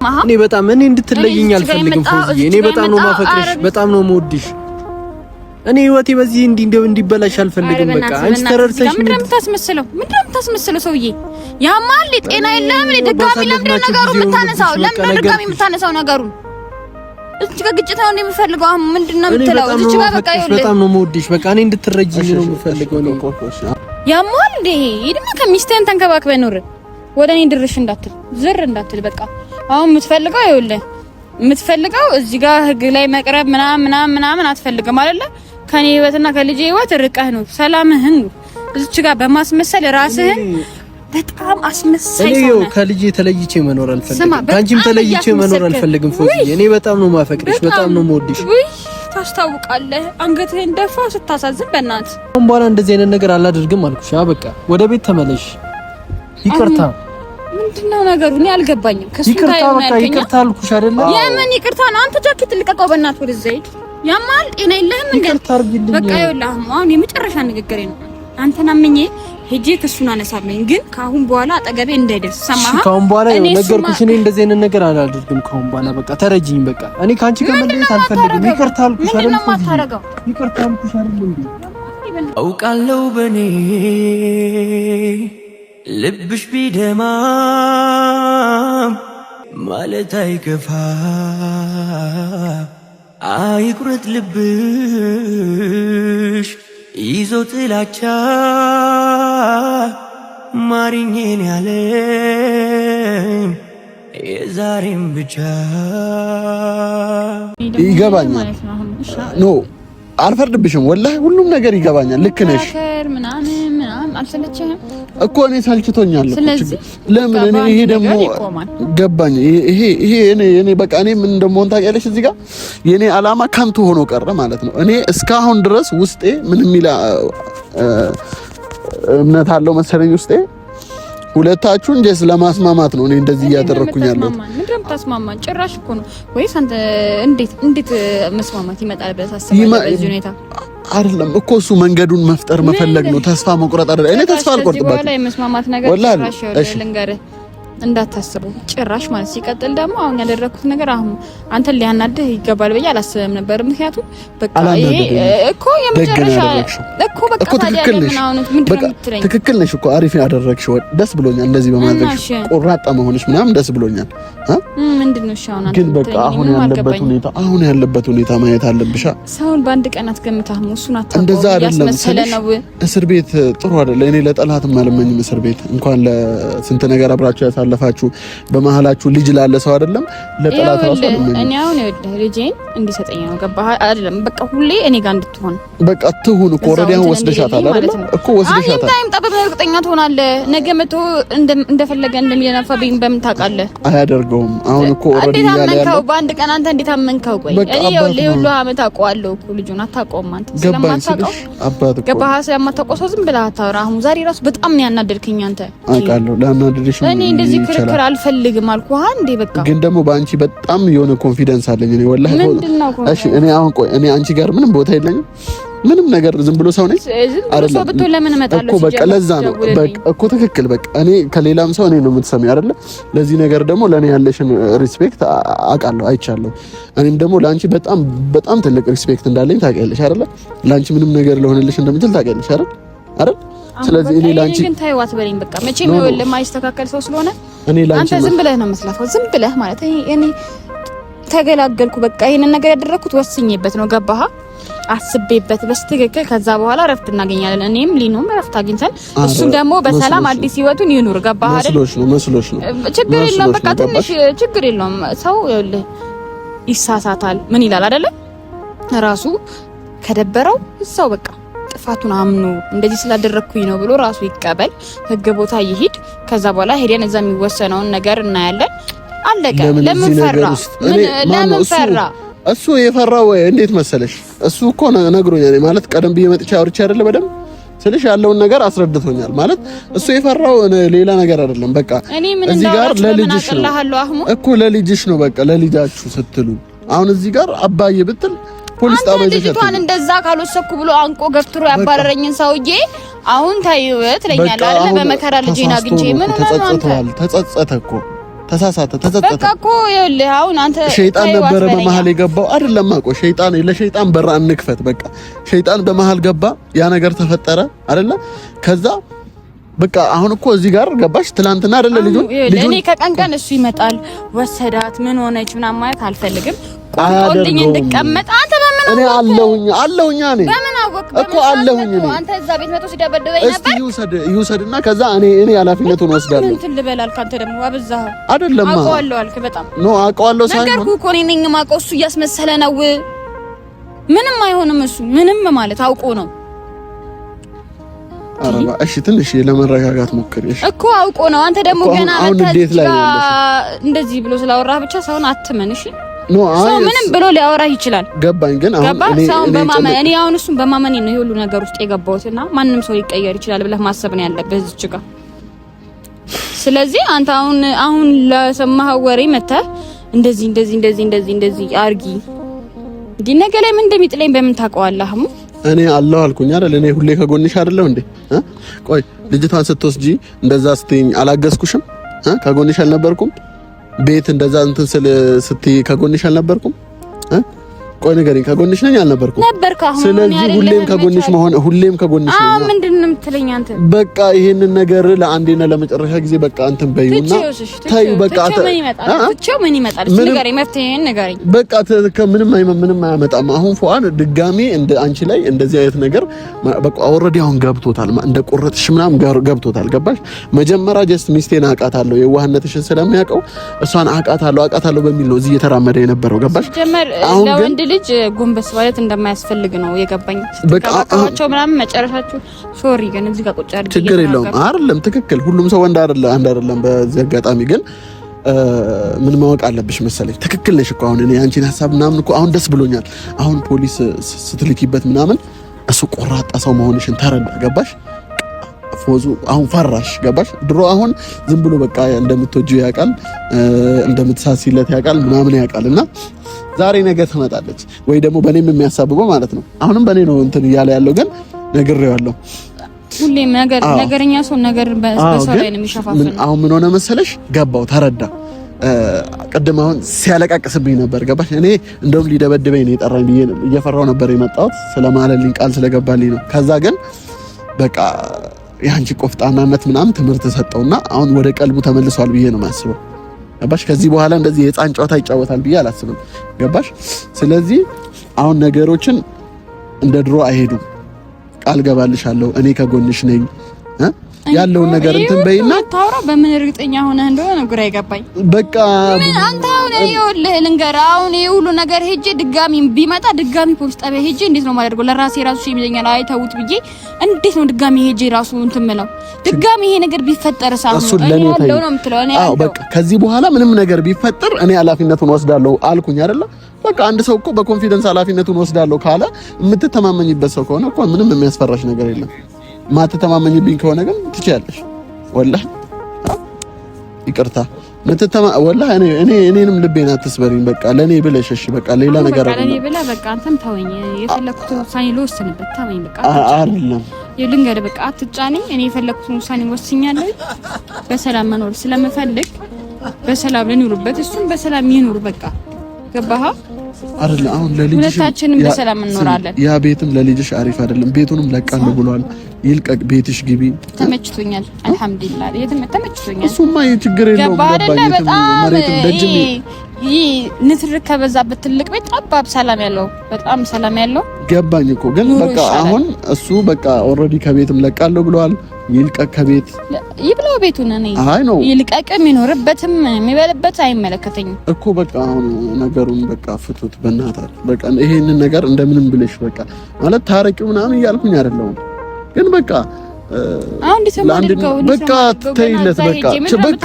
እኔ በጣም እኔ እንድትለይኝ አልፈልግም ፎዝዬ እኔ በጣም ነው ማፈቅርሽ በጣም ነው የምወድሽ እኔ ህይወቴ በዚህ እንዲበላሽ አልፈልግም በቃ አንቺ ተረርተሽ ምንድነው የምታስመስለው ሰውዬ ያማል ጤና የለም ለድጋሚ ለምን የምታነሳው ነገሩን እዚህ ጋር ግጭት ነው የምፈልገው አሁን ምንድነው የምትለው እዚህ ጋር በቃ ይኸውልህ በጣም ነው የምወድሽ በቃ እኔ እንድትረጂኝ ነው የምፈልገው ነው ያማል እንዴ ይድማ ከሚስትህን ተንከባክበህ ኑር ወደኔ ድርሽ እንዳትል ዝር እንዳትል በቃ አሁን የምትፈልገው እዚህ ጋር ህግ ላይ መቅረብ ምናምን አትፈልግም አይደለ ከኔ ህይወትና ከልጄ ህይወት ርቀህ ነው ሰላምህን እዚህ ጋር በማስመሰል ራስህን በጣም አስመሳይ ነው እኔ ከልጄ ተለይቼ መኖር አልፈልግም ካንቺም ተለይቼ መኖር አልፈልግም ፎዝዬ እኔ በጣም ነው ማፈቅርሽ በጣም ነው የምወድሽ ታስታውቃለህ አንገትህን ደፋ ስታሳዝን በእናትህ አሁን በኋላ እንደዚህ አይነት ነገር አላደርግም አልኩሽ በቃ ወደ ቤት ተመለሽ ይቅርታ ምንድነው ነገሩ እኔ አልገባኝም ይቅርታ አልኩሽ አይደለ የምን ይቅርታ ነው አንተ ጃኬት ልቀቀው በእናትህ ወደ ዘይድ ያማል ጤና የለህም እንዴ በቃ ይኸውልህ አሁን የመጨረሻ ንግግሬ ነው አንተና ምኜ ሄጄ ከሱን አነሳብኝ ግን ካሁን በኋላ አጠገቤ እንዳይደርስ ሰማህ ካሁን በኋላ ነገርኩሽ እኔ እንደዚህ አይነት ነገር አላደርግም ካሁን በኋላ በቃ ተረጂኝ በቃ እኔ ካንቺ ከመለየት አልፈልግም ይቅርታ አልኩሽ አይደል ይቅርታ አልኩሽ አይደል እንዴ አውቃለሁ በኔ ልብሽ ቢደማም ማለት አይከፋ አይቁረጥ ልብሽ ይዞ ጥላቻ ማሪኝን ያለም የዛሬም ብቻ ይገባኛል ኖ አልፈርድብሽም ወላሂ ሁሉም ነገር ይገባኛል ልክ ነሽ ምናምን አልሰለችህም እኮ እኔ ሰልችቶኛል ለምን እኔ ይሄ ደግሞ ገባኝ ይሄ እኔ በቃ እኔ ምን እንደምሆን ታውቂያለሽ እዚህ ጋር የኔ አላማ ከንቱ ሆኖ ቀረ ማለት ነው እኔ እስካሁን ድረስ ውስጤ ምንም ይላ እምነት አለው መሰለኝ ውስጤ ሁለታችሁን ጀስ ለማስማማት ነው እኔ እንደዚህ ያደረኩኝ ያለው ምንድነው ታስማማን ጭራሽ እኮ ነው ወይስ አንተ እንዴት መስማማት ይመጣል ብለህ ታስባለህ በዚህ ሁኔታ አይደለም እኮ እሱ መንገዱን መፍጠር መፈለግ ነው ተስፋ መቁረጥ አይደለም እኔ ተስፋ አልቆርጥባትም ወላሂ መስማማት ነገር ጭራሽ ልንገርህ እንዳታስቡ ጭራሽ ማለት ሲቀጥል ደግሞ አሁን ያደረኩት ነገር አሁን አንተን ሊያናድህ ይገባል ብዬ አላስብም ነበር ምክንያቱም በቃ ይሄ እኮ የመጨረሻ እኮ በቃ ትክክል ነሽ እኮ አሪፍ ያደረግሽው ደስ ብሎኛል እንደዚህ በማድረግሽ ቆራጣ መሆንሽ ምናምን ደስ ብሎኛል ምንድነው ሻውና ግን በቃ አሁን ያለበት ሁኔታ ማየት አለብሽ ሰውን በአንድ ቀን አትገምታም እሱን አታውቀው እንደዛ አይደለም እስር ቤት ጥሩ አይደለም እኔ ለጠላትም አልመኝም እስር ቤት እንኳን ለስንት ነገር አብራችሁ ያሳለፋችሁ በመሃላችሁ ልጅ ላለ ሰው አይደለም ለጠላት ራሱ አይደለም እኔ አሁን ይወድህ ልጄን እንዲሰጠኝ ነው ገባህ አይደለም በቃ ሁሌ እኔ ጋር እንድትሆን በቃ ትሁን እኮ ወረዲያን ወስደሻታል አይደል እኮ ወስደሻታል አንተ ጠበብ እርግጠኛ ትሆናለህ ነገ መቶ እንደፈለገ እንደሚለናፋብኝ በምን ታውቃለህ አያደርገውም አሁን እኮ ወረዲ ያለ ያለው በአንድ ቀን አንተ እንዴት አመንከው ቆይ እኔ ሁሉ አመት አውቀዋለሁ እኮ ልጁን አታውቀውም አንተ ስለማታውቀው አባት እኮ ገባህ ስለማታውቀው ሰው ዝም ብለህ አታወራ አሁን ዛሬ ራሱ በጣም ነው ያናደድከኝ አንተ አውቃለሁ ለአናደድሽ እኔ እንደዚህ ክርክር አልፈልግም አልኩህ አንዴ በቃ ግን ደግሞ በአንቺ በጣም የሆነ ኮንፊደንስ አለኝ እኔ ወላሂ እሺ እኔ አሁን ቆይ እኔ አንቺ ጋር ምንም ቦታ የለኝም ምንም ነገር ዝም ብሎ ሰው ነኝ አይደል ሰው ብትሆን ለምን እመጣለሁ እኮ በቃ ለዛ ነው በቃ እኮ ትክክል በቃ እኔ ከሌላም ሰው እኔ ነው የምትሰሚ አይደል ለዚህ ነገር ደግሞ ለኔ ያለሽን ሪስፔክት አውቃለሁ አይቻለሁ እኔም ደግሞ ለአንቺ በጣም ትልቅ ሪስፔክት እንዳለኝ ታውቂያለሽ አይደል ለአንቺ ምንም ነገር ለሆነልሽ እንደምትል ታውቂያለሽ አይደል ስለዚህ እኔ ላንቺ ግን ታይዋት በለኝ በቃ መቼም ይወል የማይስተካከል ሰው ስለሆነ አንተ ዝም ብለህ ነው መስላፈው ዝም ብለህ ማለት እኔ ተገላገልኩ በቃ ይሄንን ነገር ያደረኩት ወስኜበት ነው ገባህ አስቤበት በስትክክል ከዛ በኋላ ረፍት እናገኛለን እኔም ሊኖም ረፍት አግኝተን እሱ ደግሞ በሰላም አዲስ ህይወቱን ይኑር ገባህ አይደል መስሎሽ ነው ችግር የለውም በቃ ትንሽ ችግር የለውም ሰው ይኸውልህ ይሳሳታል ምን ይላል አይደለ ራሱ ከደበረው እዛው በቃ ጥፋቱን አምኖ እንደዚህ ስላደረኩኝ ነው ብሎ ራሱ ይቀበል ህግ ቦታ ይሄድ ከዛ በኋላ ሄደን እዛ የሚወሰነውን ነገር እናያለን አለቀ ለምን ፈራ እሱ የፈራው እንዴት መሰለሽ እሱ እኮ ነግሮኛል ማለት ቀደም ብዬ መጥቻ አውርቼ አይደለ በደም ስለሽ ያለውን ነገር አስረድቶኛል ማለት እሱ የፈራው ሌላ ነገር አይደለም በቃ እዚህ ጋር ለልጅሽ ነው እኮ ለልጅሽ ነው በቃ ለልጃችሁ ስትሉ አሁን እዚህ ጋር አባዬ ብትል ፖሊስ ጣቢያ ልጅቷን እንደዛ ካልወሰኩ ብሎ አንቆ ገፍትሮ ያባረረኝን ሰውዬ አሁን ታይው ትለኛለህ አይደለ በመከራ ልጄን አግኝቼ ምን ነው አንተ ተጸጸተ እኮ ተሳሳተ፣ ተጸጸተ። በቃ እኮ ይኸውልህ አሁን አንተ ሸይጣን ነበረ በመሃል የገባው አይደለም አቆ ለሸይጣን በር አንክፈት። በቃ ሸይጣን በመሃል ገባ፣ ያ ነገር ተፈጠረ አይደለ? ከዛ በቃ አሁን እኮ እዚህ ጋር ገባሽ። ትላንትና አይደለ ልጁ እኔ ከቀን ቀን እሱ ይመጣል ወሰዳት ምን ሆነች ምናምን ማለት አልፈልግም። ቆልኝ እንድቀመጥ አንተ በምን እኔ አለሁኝ እኔ በምን አወቅ እኮ አለሁኝ እኔ አንተ እዛ ቤት መጥቶ ሲደበደበኝ ነበር። እስቲ ይውሰድና ከዛ እኔ ኃላፊነቱን ወስዳለሁ። ምን እንትን ልበላል ካንተ ደግሞ አበዛህ አይደለም አውቀዋለሁ አልክ። በጣም ነው አውቀዋለሁ ሳይሆን ነገርኩህ እኮ እኔ ነኝ የማውቀው። እሱ እያስመሰለ ነው። ምንም አይሆንም። እሱ ምንም ማለት አውቆ ነው። አረባ እሺ፣ ትንሽ ለመረጋጋት ሞክር እኮ አውቆ ነው። አንተ ደግሞ ገና እንደዚህ ብሎ ስላወራህ ብቻ ሰውን አትመን። እሺ ሰው ምንም ብሎ ሊያወራህ ይችላል። ገባኝ። ግን አሁን እኔ አሁን እሱን በማመኔ ነው ይሄ ሁሉ ነገር ውስጥ የገባሁትና ማንም ሰው ሊቀየር ይችላል ብለህ ማሰብ ነው ያለብህ እዚች ጋር። ስለዚህ አንተ አሁን ለሰማኸው ወሬ መተህ እንደዚህ አርጊ እንዲህ ነገ ላይ ምን እንደሚጥለኝ በምን ታውቀዋለህ? እኔ አለሁ አልኩኝ አይደል? እኔ ሁሌ ከጎንሽ አይደለሁ እንዴ? ቆይ ልጅቷን ስትወስጂ እንደዛ ስትይኝ አላገዝኩሽም? ከጎንሽ አልነበርኩም? ቤት እንደዛ እንትን ስትይ ከጎንሽ አልነበርኩም? ቆይ ንገሪኝ፣ ከጎንሽ ነኝ አልነበርኩም? ነበርኩ። አሁን ስለዚህ ሁሌም ከጎንሽ ነኝ። ምንድን ነው የምትለኝ አንተ? በቃ ይሄንን ነገር ለአንዴና ለመጨረሻ ጊዜ በቃ እንትን በይውና ታዩ። በቃ ምን ይመጣል? ንገሪኝ፣ መፍትሄን ንገሪኝ። በቃ ምንም አያመጣም። አሁን ፏን ድጋሜ እንደ አንቺ ላይ እንደዚህ አይነት ነገር በቃ ኦልሬዲ አሁን ገብቶታል። እንደ ቆረጥሽ ምናምን ገብቶታል። ገባሽ? መጀመሪያ ጀስት ሚስቴን አውቃታለሁ የዋህነትሽን ስለሚያውቀው እሷን አውቃታለሁ በሚል ነው እዚህ እየተራመደ የነበረው። ገባሽ? አሁን ግን ልጅ ጎንበስ ማለት እንደማያስፈልግ ነው የገባኝ። በቃቸው ምናምን መጨረሻችሁ ሶሪ ግን እዚህ ጋር ቁጭ አድርጌ ችግር የለውም አይደለም። ትክክል። ሁሉም ሰው አንድ አይደለም። በዚህ አጋጣሚ ግን ምን ማወቅ አለብሽ መሰለኝ። ትክክል ነሽ እኮ አሁን እኔ አንቺን ሐሳብ ምናምን እኮ አሁን ደስ ብሎኛል። አሁን ፖሊስ ስትልኪበት ምናምን እሱ ቆራጣ ሰው መሆንሽን ተረዳ። ገባሽ? ፎዙ አሁን ፈራሽ። ገባሽ? ድሮ አሁን ዝም ብሎ በቃ እንደምትወጂው ያውቃል፣ እንደምትሳሲለት ያውቃል ምናምን ያውቃልና ዛሬ ነገ ትመጣለች ወይ ደግሞ በኔም የሚያሳብበው ማለት ነው። አሁንም በኔ ነው እንትን እያለ ያለው ግን ነግሬዋለሁ። ሁሌም ነገረኛ ሰው ነገር በሰው ላይ ነው የሚሸፋፈነው። አሁን ምን ሆነ መሰለሽ? ገባው፣ ተረዳ። ቅድም አሁን ሲያለቃቅስብኝ ነበር። ገባሽ? እኔ እንደውም ሊደበድበኝ ነው የጠራኝ ብዬ እየፈራው ነበር የመጣሁት ስለማለልኝ ቃል ስለገባልኝ ነው። ከዛ ግን በቃ የአንቺ ቆፍጣናነት ምናምን ትምህርት ሰጠውና አሁን ወደ ቀልቡ ተመልሷል ብዬ ነው የማስበው። ገባሽ? ከዚህ በኋላ እንደዚህ የህፃን ጨዋታ ይጫወታል ብዬ አላስብም። ገባሽ? ስለዚህ አሁን ነገሮችን እንደ ድሮ አይሄዱም። ቃል ገባልሻለሁ፣ እኔ ከጎንሽ ነኝ። ያለውን ነገር እንትን በይና ታውራ። በምን እርግጠኛ ሆነህ እንደሆነ ግራ ይገባኝ። በቃ ምን አንተ አሁን ይኸውልህ ልንገርህ፣ አሁን ይሄ ሁሉ ነገር ሄጄ ድጋሚ ቢመጣ ድጋሚ ፖሊስ ጣቢያ ሄጄ እንዴት ነው የማደርገው? ለራሴ ራሱ ይመኛል። አይተውት ብዬ እንዴት ነው ድጋሚ ሄጄ ራሱ እንትን የምለው? ድጋሚ ይሄ ነገር ቢፈጠር ሳይሆን እኔ ያለው ነው የምትለው። እኔ አዎ በቃ ከዚህ በኋላ ምንም ነገር ቢፈጠር እኔ ኃላፊነቱን ወስዳለሁ አልኩኝ አይደለ? በቃ አንድ ሰው እኮ በኮንፊደንስ ኃላፊነቱን ወስዳለሁ ካለ የምትተማመኝበት ሰው ከሆነ እኮ ምንም የሚያስፈራሽ ነገር የለም። ማትተማመኝብኝ ከሆነ ግን ትችያለሽ። ወላሂ ይቅርታ ወላሂ እኔንም ልቤን አትስበሪኝ። በቃ ለኔ ብለሽ እሺ፣ በቃ ሌላ ነገር አይደለም። ለኔ ብለህ በቃ አንተም ተወኝ። የፈለኩት ውሳኔ ልወስንበት ተወኝ። በቃ አይደለም ልንገርህ፣ በቃ አትጫነኝ። እኔ የፈለኩትን ውሳኔ ወስኛለሁ። በሰላም መኖር ስለምፈልግ በሰላም ልኑርበት፣ እሱም በሰላም ይኑር። በቃ ገባህ አይደል? አሁን ለልጅሽ ሁለታችንም በሰላም እንኖራለን። ያ ቤትም ለልጅሽ አሪፍ አይደለም። ቤቱንም ለቃለሁ ብሏል። ይልቀቅ፣ ቤትሽ ግቢ። ተመችቶኛል፣ አልሐምዱሊላህ ተመችቶኛል። እሱማ ችግር የለውም። መሬትም ደጅም ንትርክ ከበዛበት ትልቅ ቤት ጠባብ ሰላም ያለው በጣም ሰላም ያለው ገባኝ እኮ ግን በቃ አሁን እሱ በቃ ኦልሬዲ ከቤትም ለቃለሁ ብሏል። ይልቀቅ ከቤት ይብላው ቤቱን እኔ አይ ነው ይልቀቅ። የሚኖርበትም የሚበልበት አይመለከተኝም እኮ በቃ አሁን ነገሩን በቃ ፍቱት በእናታችሁ። በቃ ይሄንን ነገር እንደምንም ብለሽ በቃ ማለት ታረቂው ምናምን እያልኩኝ አይደለም ግን በቃ አሁን ዲሰማድርገው በቃ ተይለት በቃ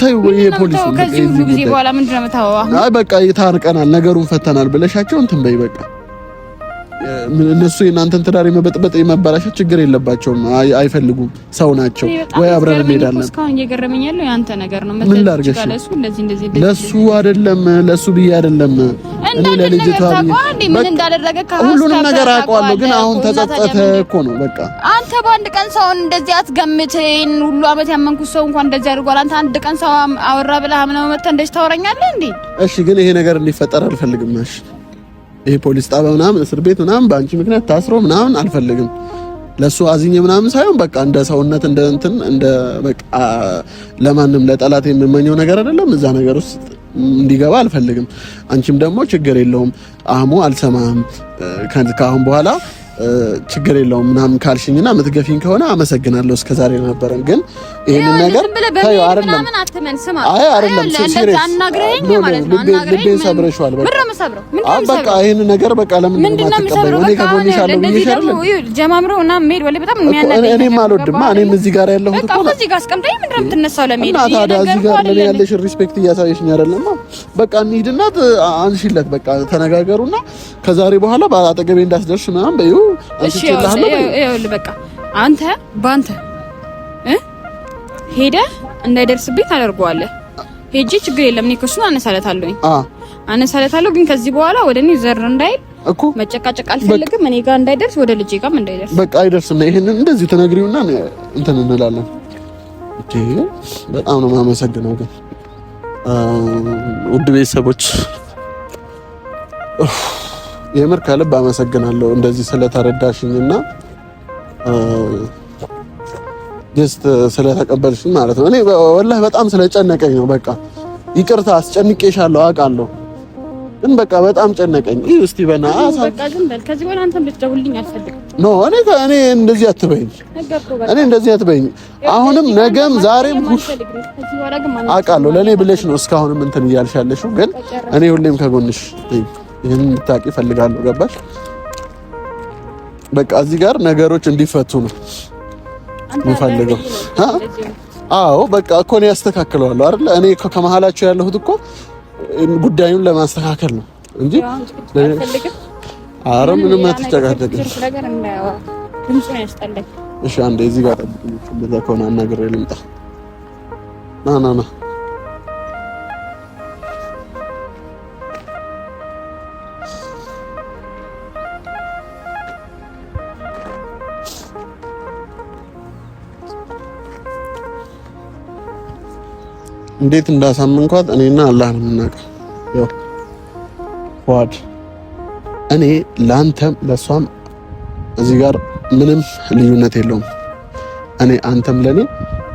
ተይው። ይሄ ፖሊስ ከዚህ ሁሉ ጊዜ በኋላ ምንድን ነው የምታወው? አይ በቃ ይታርቀናል፣ ነገሩን ፈተናል ብለሻቸው እንትን በይ በቃ እነሱ የእናንተን ትዳር የመበጥበጥ የመበላሸት ችግር የለባቸውም። አይፈልጉም፣ ሰው ናቸው። ወይ አብረን እንሄዳለን። እስካሁን እየገረመኝ ያለው ያንተ ነገር ነው። ምን ላድርግሽ? ለሱ አይደለም ለሱ ብዬ አይደለም እኔ ለልጅቷ ምን እንዳደረገ ሁሉንም ነገር አውቀዋለሁ፣ ግን አሁን ተጸጸተ እኮ ነው በቃ። አንተ በአንድ ቀን ሰውን እንደዚህ አትገምተኝ። ሁሉ አመት ያመንኩት ሰው እንኳን እንደዚህ አድርጓል። አንተ አንድ ቀን ሰው አወራ ብለህ ምናምን መተህ እንደዚህ ታወራኛለህ እንዴ? እሺ፣ ግን ይሄ ነገር እንዲፈጠር አልፈልግም። እሺ፣ ይሄ ፖሊስ ጣቢያ ምናምን እስር ቤት ምናምን በአንቺ ምክንያት ታስሮ ምናምን አልፈልግም። ለሱ አዝኜ ምናምን ሳይሆን በቃ እንደ ሰውነት እንደ እንትን እንደ በቃ ለማንም ለጠላት የምመኘው ነገር አይደለም። እዛ ነገር ውስጥ እንዲገባ አልፈልግም። አንቺም ደግሞ ችግር የለውም አህሙ አልሰማህም ከአሁን በኋላ ችግር የለውም ምናምን ካልሽኝና ምትገፊኝ ከሆነ አመሰግናለሁ። እስከዛሬ ነበረን ግን ይሄንን ነገር ታዩ አይደለም። አይ አይደለም ሲሪየስ አናግረኝ ማለት ነው። ልቤን ሰብረሽዋል። በቃ ይሄንን ነገር በቃ ለምን ማትቀበል? እኔ ከጎንሽ አለሁ ብዬሻለሁ። ጀማምሮ እና ሜድ ወለ በጣም የሚያናደኝ እኔም አልወድማ። እኔም እዚህ ጋር ያለሁት እኮ እዚህ ጋር አስቀምጠኝ። ምንድን ነው የምትነሳው? ለሜድ እና ታዲያ እዚህ ጋር ለኔ ያለሽ ሪስፔክት እያሳየሽኝ አይደለም። በቃ እንሂድና አንሺለት። በቃ ተነጋገሩና ከዛሬ በኋላ በአጠገቤ እንዳስደርሽ ምናምን በይው። እሺ ይኸውልህ በቃ አንተ ባንተ ሄደህ እንዳይደርስብኝ ታደርገዋለህ። ሄጄ ችግር የለም እኔ ከእሱን አነሳለታለሁ። ግን ከዚህ በኋላ ወደ እኔ ዘር እንዳይል እኮ መጨቃጨቅ አልፈልግም። እኔ ጋር እንዳይደርስ ወደ ልጄ ጋርም እንዳይደርስ በቃ አይደርስም። ይሄንን እንደዚህ ተነግሪውና እንትን እንላለን። እቴ በጣም ነው የማመሰግነው። ግን ውድ ቤተሰቦች የምር ከልብ አመሰግናለሁ እንደዚህ ስለተረዳሽኝና ጀስት ስለተቀበልሽኝ ማለት ነው። እኔ ወላሂ በጣም ስለጨነቀኝ ነው። በቃ ይቅርታ አስጨንቄሻለሁ አውቃለሁ፣ ግን በቃ በጣም ጨነቀኝ። እስቲ በእናትህ በቃ ዝም በል። ከዚህ በኋላ አንተም ልትደውልልኝ አልፈልግም። ኖ እኔ እንደዚህ አትበይኝ፣ እኔ እንደዚህ አትበይኝ። አሁንም ነገም ዛሬም አውቃለሁ ለኔ ብለሽ ነው እስካሁንም እንትን እያልሽ ያለሽው፣ ግን እኔ ሁሌም ከጎንሽ ይሄን እንድታቂ ፈልጋለሁ። ገባሽ? በቃ እዚህ ጋር ነገሮች እንዲፈቱ ነው የምፈልገው። አዎ በቃ እኮ እኔ ያስተካክለዋለሁ አይደል? እኔ ከመሀላችሁ ያለሁት እኮ ጉዳዩን ለማስተካከል ነው እንጂ ኧረ ምንም አትጨቃጨቂ። እሺ አንዴ እዚህ ጋር ጠብቂኝ። እንደዛ ከሆነ አናግሬ ልምጣ። ና እንዴት እንዳሳመንኳት እኔና አላህ ነው የምናውቀው። ያው ፏድ እኔ ላንተም ለሷም እዚህ ጋር ምንም ልዩነት የለውም። እኔ አንተም ለኔ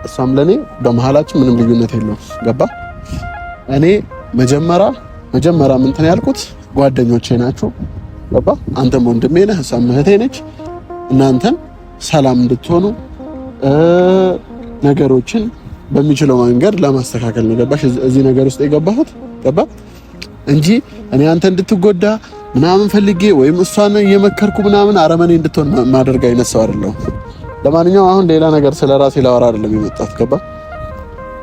እሷም ለኔ በመሃላችን ምንም ልዩነት የለውም። ገባ? እኔ መጀመሪያ እንትን ያልኩት ጓደኞቼ ናቸው። ገባ? አንተም ወንድሜ ነህ፣ እሷም እህቴ ነች። እናንተን ሰላም እንድትሆኑ ነገሮችን በሚችለው መንገድ ለማስተካከል ነው። ገባሽ? እዚህ ነገር ውስጥ የገባሁት ገባ እንጂ እኔ አንተ እንድትጎዳ ምናምን ፈልጌ ወይም እሷን እየመከርኩ ምናምን አረመኔ እንድትሆን ማድረግ አይነት ሰው አይደለሁም። ለማንኛውም አሁን ሌላ ነገር ስለራሴ ላወራ አይደለም የመጣሁት። ገባ?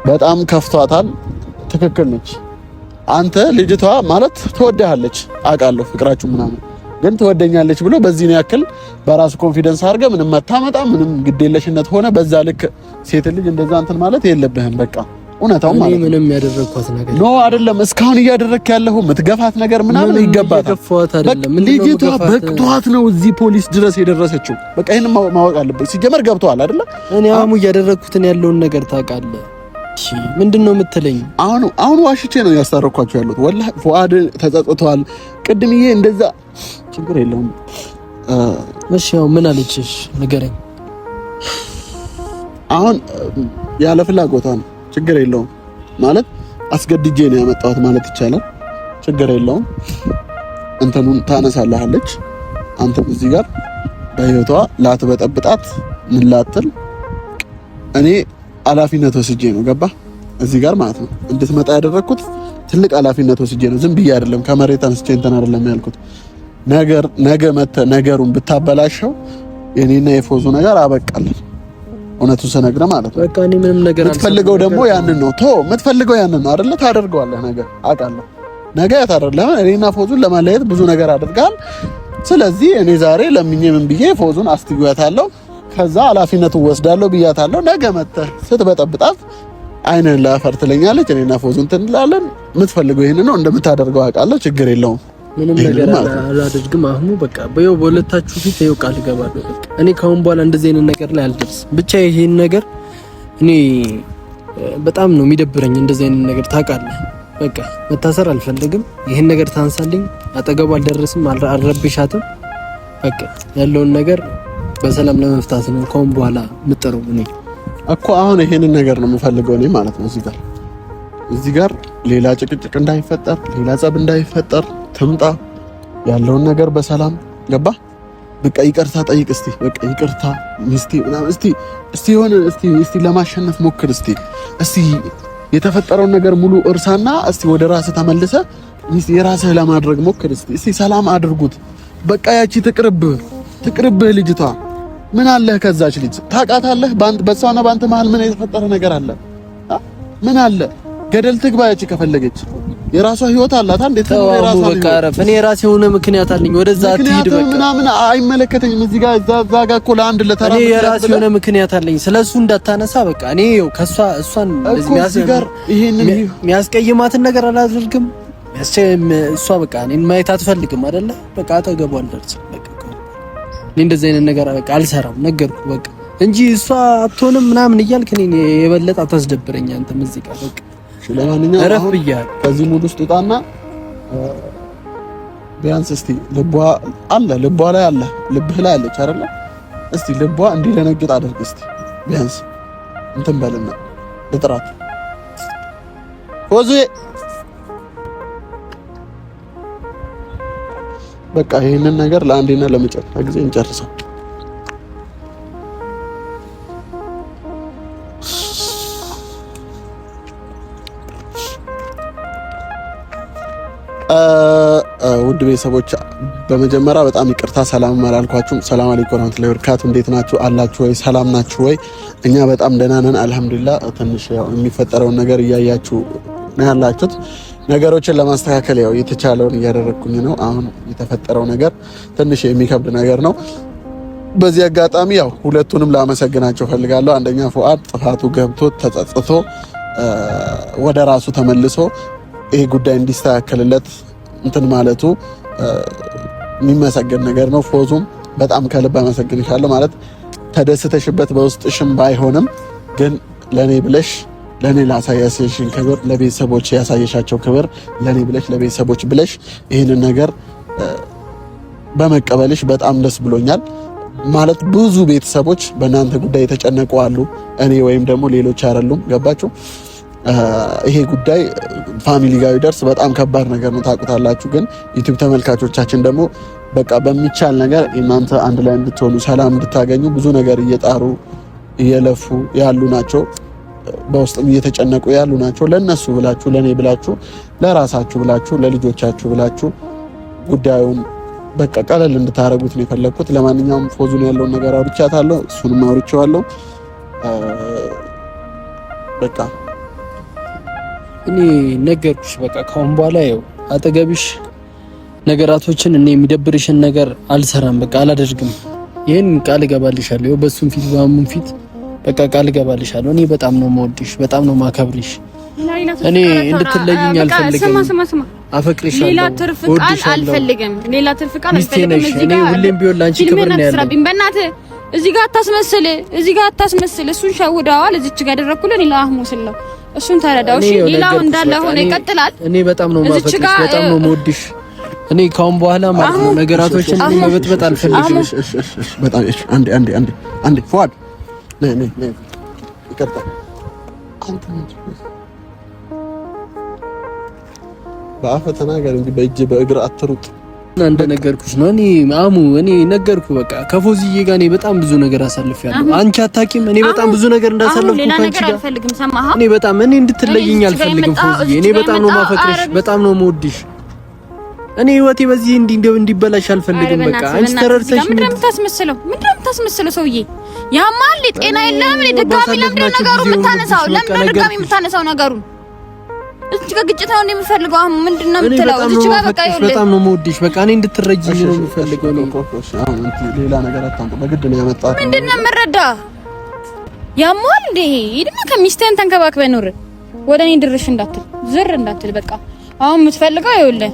በጣም ከፍቷታል። ትክክል ነች። አንተ ልጅቷ ማለት ትወድሃለች አውቃለሁ፣ ፍቅራችሁ ምናምን ግን ትወደኛለች ብሎ በዚህ ነው ያክል በራስ ኮንፊደንስ አድርገህ ምንም መታመጣ ምንም ግዴለሽነት ሆነ በዛ ልክ ሴት ልጅ እንደዛ እንትን ማለት የለብህም። በቃ እውነታው ማለት ምንም ያደረግኳት ነገር ነው አይደለም። እስካሁን እያደረግክ ያለው ምትገፋት ነገር ምናምን ይገባታል። ልጅቷ በቅቷት ነው እዚህ ፖሊስ ድረስ የደረሰችው። በቃ ይሄን ማወቅ አለበት። ሲጀመር ገብቷል አይደለ? እኔ አሙ እያደረግኩትን ያለውን ነገር ታውቃለህ። እሺ ምንድነው የምትለኝ? አሁን ዋሽቼ ነው ያስታረኳቸው ያሉት። ወላሂ ፉአድ ተጸጽቷል። ቅድምዬ እንደዛ ችግር የለውም። እሺ ያው ምን አለችሽ ንገረኝ። አሁን ያለ ፍላጎቷ ነው። ችግር የለውም ማለት አስገድጄ ነው ያመጣሁት ማለት ይቻላል። ችግር የለውም። እንትኑን ታነሳለሃለች። አንተም እዚህ ጋር በህይወቷ ላትበጠብጣት ምን ላትል እኔ ኃላፊነት ወስጄ ነው ገባ እዚህ ጋር ማለት ነው እንድትመጣ ያደረኩት ትልቅ ኃላፊነት ወስጄ ነው። ዝም ብዬ አይደለም ከመሬት አንስቼ እንትን አይደለም ያልኩት። ነገ ነገሩን ብታበላሸው የኔና የፎዙ ነገር አበቃለን። እውነቱን ስነግርህ ማለት ነው። በቃ እኔ ምንም ነገር የምትፈልገው ደግሞ ያንን ነው። የምትፈልገው ያንን ነው አይደለ? ታደርገዋለህ። ነገር አውቃለሁ። ነገ ያታደርለህ እኔና ፎዙን ለማለየት ብዙ ነገር አድርጋል። ስለዚህ እኔ ዛሬ ለምኜ ምን ብዬ ፎዙን አስትጓታለሁ። ከዛ ኃላፊነቱን ወስዳለሁ ብያታለሁ። ነገ መተህ ስትበጠብጣት አይነን ላፈር ትለኛለች። እኔና ፎዙን እንላለን። የምትፈልገው ይሄን ነው እንደምታደርገው አውቃለሁ። ችግር የለውም። ምንም ነገር አላደርግም። አህሙ በቃ በሁለታችሁ ፊት ይኸው ቃል እገባለሁ። በቃ እኔ ካሁን በኋላ እንደዚህ አይነት ነገር ላይ አልደርስም። ብቻ ይሄን ነገር እኔ በጣም ነው የሚደብረኝ እንደዚህ አይነት ነገር ታውቃለህ። በቃ መታሰር አልፈልግም። ይሄን ነገር ታንሳልኝ። አጠገቡ አልደረስም፣ አልረብሻትም። በቃ ያለውን ነገር በሰላም ለመፍታት ነው ካሁን በኋላ የምጠረው። እኔ እኮ አሁን ይሄንን ነገር ነው የምፈልገው እኔ ማለት ነው። እዚህ ጋር ሌላ ጭቅጭቅ እንዳይፈጠር፣ ሌላ ጸብ እንዳይፈጠር ትምጣ ያለውን ነገር በሰላም ገባ። በቃ ይቅርታ ጠይቅ እስቲ። በቃ ይቅርታ ሚስቴ ምናምን እስቲ የሆነ እስቲ ለማሸነፍ ሞክር እስቲ የተፈጠረውን ነገር ሙሉ እርሳና እስቲ ወደ ራስህ ተመልሰ ሚስቴ የራስህ ለማድረግ ሞክር እስቲ ሰላም አድርጉት። በቃ ያቺ ትቅርብህ ልጅቷ። ምን አለህ ከዛች ልጅ ታውቃታለህ? በሷና ባንተ መሀል ምን የተፈጠረ ነገር አለ? ምን አለ? ገደል ትግባ ያቺ ከፈለገች የራሷ ህይወት አላት። እንዴት ነው የራሷ በቃ አረፍ። እኔ የራሴ የሆነ ምክንያት አለኝ። ወደዛ አትሂድ በቃ ምናምን አይመለከተኝም። እዚህ ጋር እዛ ጋር እኮ ለአንድ ለተራ እኔ የራሴ የሆነ ምክንያት አለኝ። ስለሱ እንዳታነሳ በቃ እኔ ከሷ እሷን የሚያስቀይማትን ነገር አላደርግም። እሷ በቃ እኔን ማየት አትፈልግም አይደለ? በቃ አጠገቧ አልደርስም። በቃ እኔ እንደዚህ አይነት ነገር በቃ አልሰራም ነገርኩ በቃ እንጂ እሷ አትሆንም ምናምን እያልክ እኔ የበለጠ አታስደብረኝ አንተም እዚህ ጋር በቃ ስለማንኛውም አሁን ከዚህ ሙድ ውስጥ ውጣና ቢያንስ እስቲ ልቧ ላይ አለ ልብህ ላይ አለች አይደለ? እስቲ ልቧ እንዲደነግጥ አድርግ እስቲ ቢያንስ እንትን በልና ለጥራት ወዙ በቃ ይሄንን ነገር ለአንዴና ለመጨረሻ ጊዜ እንጨርሰው። ውድ ቤተሰቦች በመጀመሪያ በጣም ይቅርታ ሰላም አላልኳችሁም። ሰላም አለይኩም ወራህመቱላሂ ወበረካቱ። እንዴት ናችሁ? አላችሁ ወይ? ሰላም ናችሁ ወይ? እኛ በጣም ደህና ነን አልሐምዱሊላህ። ትንሽ ያው የሚፈጠረውን ነገር እያያችሁ ነው ያላችሁት። ነገሮችን ለማስተካከል ያው የተቻለውን እያደረኩኝ ነው። አሁን የተፈጠረው ነገር ትንሽ የሚከብድ ነገር ነው። በዚህ አጋጣሚ ያው ሁለቱንም ላመሰግናቸው ፈልጋለሁ። አንደኛ ፉአድ ጥፋቱ ገብቶ ተጸጽቶ ወደ ራሱ ተመልሶ ይሄ ጉዳይ እንዲስተካከልለት እንትን ማለቱ የሚመሰገን ነገር ነው። ፎዙም በጣም ከልብ አመሰግንሻለሁ። ማለት ተደስተሽበት በውስጥሽም ባይሆንም ግን ለኔ ብለሽ ለኔ ላሳያሽን ክብር፣ ለቤተሰቦች ያሳየሻቸው ክብር ለኔ ብለሽ ለቤተሰቦች ብለሽ ይሄንን ነገር በመቀበልሽ በጣም ደስ ብሎኛል። ማለት ብዙ ቤተሰቦች በእናንተ ጉዳይ የተጨነቁ አሉ። እኔ ወይም ደግሞ ሌሎች አይደሉም። ገባችሁ? ይሄ ጉዳይ ፋሚሊ ጋር ይደርስ በጣም ከባድ ነገር ነው ታውቁታላችሁ። ግን ዩቲዩብ ተመልካቾቻችን ደግሞ በቃ በሚቻል ነገር እናንተ አንድ ላይ እንድትሆኑ ሰላም እንድታገኙ ብዙ ነገር እየጣሩ እየለፉ ያሉ ናቸው። በውስጥም እየተጨነቁ ያሉ ናቸው። ለነሱ ብላችሁ ለኔ ብላችሁ ለራሳችሁ ብላችሁ ለልጆቻችሁ ብላችሁ ጉዳዩን በቃ ቀለል እንድታረጉት ነው የፈለኩት። ለማንኛውም ፎዙን ያለውን ነገር አውርቻታለሁ፣ እሱንም አውርቼዋለሁ። በቃ እኔ ነገርኩሽ። በቃ ካሁን በኋላ ያው አጠገብሽ ነገራቶችን እኔ የሚደብርሽን ነገር አልሰራም። በቃ አላደርግም። ይሄን ቃል እገባልሻለሁ። ያው በሱም ፊት በአሙም ፊት በቃ ቃል እገባልሻለሁ። እኔ በጣም ነው የምወድሽ፣ በጣም ነው ማከብርሽ። እኔ እንድትለይኝ አልፈልግም። አፈቅርሻለሁ። ሌላ ትርፍ ቃል አልፈልግም። ሌላ ትርፍ ቃል አልፈልግም። እዚህ ጋር ሁሌም ቢሆን ላንቺ ክብር ነው ያለኝ። በእናትህ እዚህ ጋር አታስመስል። እሱን ሸውደዋል። እዚች ጋር ያደረኩልን ሌላ አህሙ ስለው እሱን ተረዳው። እሺ ሌላው እንዳለ ሆነ ይቀጥላል። እኔ በጣም ነው ማፈቅርሽ፣ በጣም ነው የምወድሽ። እኔ ካሁን በኋላ ማለት ነው ነገራቶችን መበጥበጥ አልፈልግም። እሺ በጣም እሺ። አንዴ ፉአድ ነይ ይቀርታ። አንተ በአፈ ተናገር እንጂ በእጅ በእግር አትሩጥ። እንደ ነገርኩሽ ነው። እኔ ነገርኩ። በቃ ከፎዚዬ ጋር እኔ በጣም ብዙ ነገር አሳልፌያለሁ። አንቺ አታውቂም። እኔ በጣም ብዙ ነገር እንዳሳለፍኩ ካንቺ ጋር እኔ በጣም እንድትለይኝ አልፈልግም ፎዚዬ። እኔ በጣም ነው ማፈቅርሽ፣ በጣም ነው የምወድሽ። እኔ ህይወቴ በዚህ እንዲበላሽ አልፈልግም። በቃ አንቺ ተረድተሽ ምንድነው የምታስመስለው? ሰውዬ ያማል። ጤና የለም። ድጋሚ ለምን ነገሩን የምታነሳው ነገሩን እዚህ ጋር ግጭት ነው እንደምፈልገው። አሁን ምንድነው የምትለው? እዚህ ጋር በቃ ይኸውልህ በጣም ነው የምወድሽ። በቃ እኔ እንድትረጂኝ ነው የምፈልገው ነው። አሁን ሌላ ነገር አታምጡ። በግድ ነው ያመጣው። ምንድነው የምረዳ? ያሟል እንዴ? ይድማ ከሚስትህን ተንከባክበህ ኑር። ወደ እኔ ድርሽ እንዳትል፣ ዝር እንዳትል። በቃ አሁን የምትፈልገው ይኸውልህ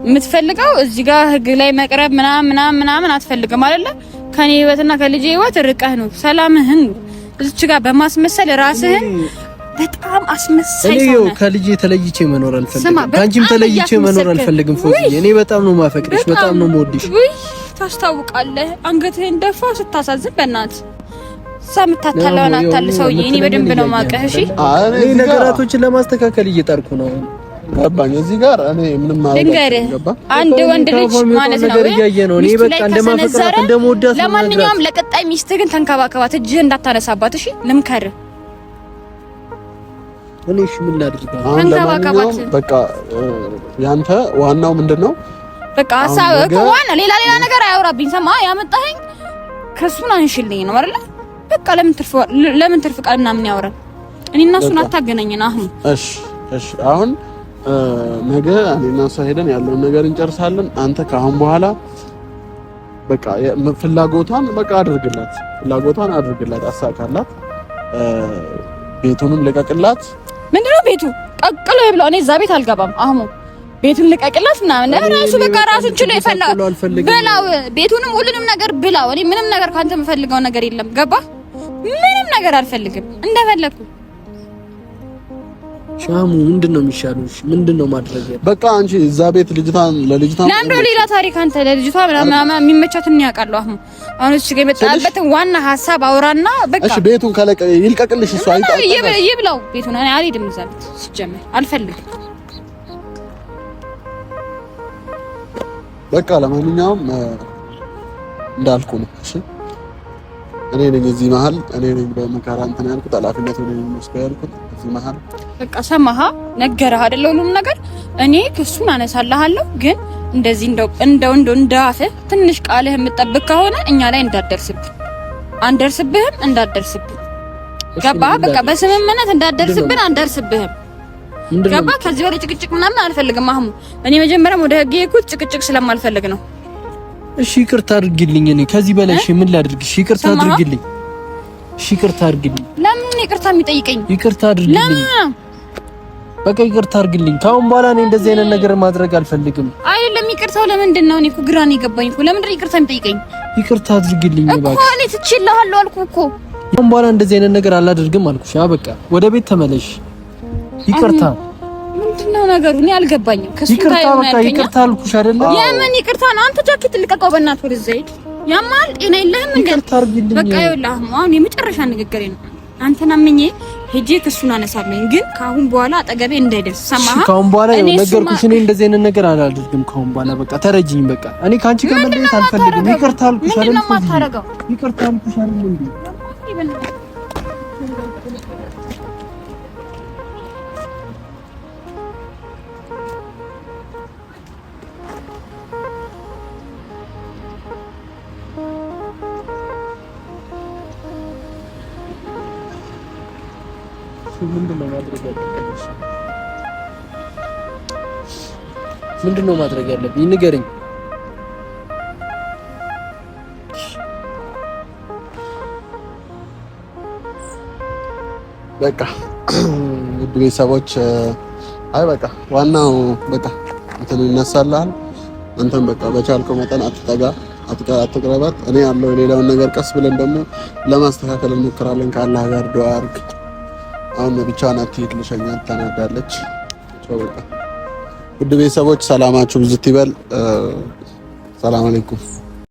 የምትፈልገው እዚህ ጋር ህግ ላይ መቅረብ ምናምን አትፈልግም አይደለ? ከኔ ህይወትና ከልጄ ህይወት ርቀህ ነው ሰላምህን እዚች ጋር በማስመሰል ራስህን በጣም አስመሳይ ሰው ነህ። ከልጄ ተለይቼ መኖር አልፈልግም። ካንቺም ተለይቼ መኖር አልፈልግም ፎዚ። እኔ በጣም ነው ማፈቅርሽ፣ በጣም ነው የምወድሽ። ታስታውቃለህ። አንገትህን ደፋ ስታሳዝን በእናትህ ሳምታታላና ታል ሰውዬ እኔ በደንብ ነው ማቀህ። እሺ እኔ ነገራቶችን ለማስተካከል እየጣርኩ ነው። ገባኝ። እዚህ ጋር እኔ ምንም ገባ አንድ ወንድ ልጅ ማለት ነው እኔ በቃ እንደማፈቅራት እንደምወዳት ነው። ለማንኛውም ለቀጣይ ሚስትህ ግን ተንከባከባት፣ እጅህ እንዳታነሳባት። እሺ ልምከርህ። እኔ እሺ ምን ላድርግ? ተንከባከባት። በቃ ያንተ ዋናው ምንድነው? በቃ ሀሳብ ዋና ሌላ ነገር አያወራብኝ። ሰማ ያመጣኸኝ ከሱን አንሽልኝ ነው አይደል? በቃ ለምን ትርፍ ቃል ምናምን ያወራል? እኔ እና እሱን አታገናኘን አሁን። እሺ አሁን ነገ እኔና እሷ ሄደን ያለውን ነገር እንጨርሳለን። አንተ ከአሁን በኋላ በቃ ፍላጎቷን አድርግላት፣ አሳካላት። ቤቱንም ልቀቅላት። ምንድነው ቤቱ ቀቅሎ ይብላው። እኔ እዛ ቤት አልገባም። አሁን ቤቱን ልቀቅላት ምናምን ራሱ በቃ ራሱን ችሎ ይፈላው ብላው። ቤቱንም ሁሉንም ነገር ብላው። እኔ ምንም ነገር ካንተ የምፈልገው ነገር የለም። ገባ? ምንም ነገር አልፈልግም። እንደፈለኩ ሻሙ ምንድነው የሚሻለው? ምንድነው ማድረግ? በቃ አንቺ እዛ ቤት ለልጅቷን ለምዶ ሌላ ታሪክ አንተ ለልጅቷ ምናምን የሚመቻትን ያውቃለሁ። አሁን እሺ የመጣበትን ዋና ሐሳብ አውራና በቃ እሺ ቤቱን ይልቀቅልሽ። እሱ ይብላው ቤቱን። እኔ አልሄድም እዛ ቤት ሲጀመር አልፈልግም። በቃ ለማንኛውም እንዳልኩ ነው። እሺ እኔ ነኝ እዚህ መሀል እኔ ነኝ በመከራ እንትን ያልኩት ኃላፊነት እኔ ነኝ መስከረ ያልኩት እዚህ መሀል። በቃ ሰማሃ ነገርህ አይደል? ሁሉም ነገር እኔ ክሱን አነሳልሃለሁ፣ ግን እንደዚህ እንደው እንዳፈ ትንሽ ቃልህ የምጠብቅ ከሆነ እኛ ላይ እንዳደርስብህም ገባህ? በቃ በስምምነት እንዳደርስብን አንደርስብህም። ገባህ? ከዚህ ወደ ጭቅጭቅ ምናምን አልፈልግም። አሁን እኔ መጀመሪያም ወደ ህግ የሄድኩት ጭቅጭቅ ስለማልፈልግ ነው። እሺ ይቅርታ አድርግልኝ። እኔ ከዚህ በላይ እሺ ምን ላድርግ? እሺ ይቅርታ አድርግልኝ። እሺ ይቅርታ አድርግልኝ። ለምን ይቅርታ የሚጠይቀኝ? ይቅርታ አድርግልኝ። በቃ ይቅርታ አድርግልኝ። ካሁን በኋላ እኔ እንደዚህ አይነት ነገር ማድረግ አልፈልግም። አይደለም ይቅርታው ለምንድን ነው? እኔ እኮ ግራ ነው የገባኝ እኮ። ለምንድን ነው ይቅርታ የሚጠይቀኝ? ይቅርታ አድርግልኝ እባክህ። እኮ እኔ ትችላለሁ አልኩህ እኮ። ካሁን በኋላ እንደዚህ አይነት ነገር አላደርግም አልኩሽ። በቃ ወደ ቤት ተመለሽ። ይቅርታ ምንድነው ነገሩ? እኔ አልገባኝም። ይቅርታ በቃ ይቅርታ አልኩሽ አይደለ? የምን ይቅርታ ነው? አንተ ጃኬት ልቀቀው በእናትህ ወደ ዘይድ ያማል። ጤና የለህም እንዴ? ይቅርታ አድርግልኝ። በቃ ይኸውልህ አሁን የመጨረሻ ንግግሬ ነው። አንተና ምኜ ሄጄ ክሱን አነሳለኝ፣ ግን ካሁን በኋላ አጠገቤ እንዳይደርስ ሰማህ? ካሁን በኋላ ነገርኩሽ። እኔ እንደዚህ አይነት ነገር አላደርግም ካሁን በኋላ። በቃ ተረጂኝ። በቃ እኔ ካንቺ ጋር መለየት አልፈልግም። ይቅርታ አልኩሽ አይደል? ምንድነው የማታረገው? ይቅርታ አልኩሽ አይደል እንዴ? ምንድነው ማድረግ ያለብኝ? ንገረኝ። በቃ ውድ ቤተሰቦች አይ በቃ ዋናው በቃ እንትን ይነሳልሃል። አንተም በቃ በቻልከው መጠን አትቅረባት። እኔ ያለው ሌላውን ነገር ቀስ ብለን ደግሞ ለማስተካከል እንሞክራለን። ከአላህ ጋር ዱአ አድርግ። አሁን ብቻዋን አትሄድ፣ ልሸኛት ተናዳለች። በቃ ውድ ቤተሰቦች ሰላማችሁ ብዝት ይበል። ሰላም አለይኩም።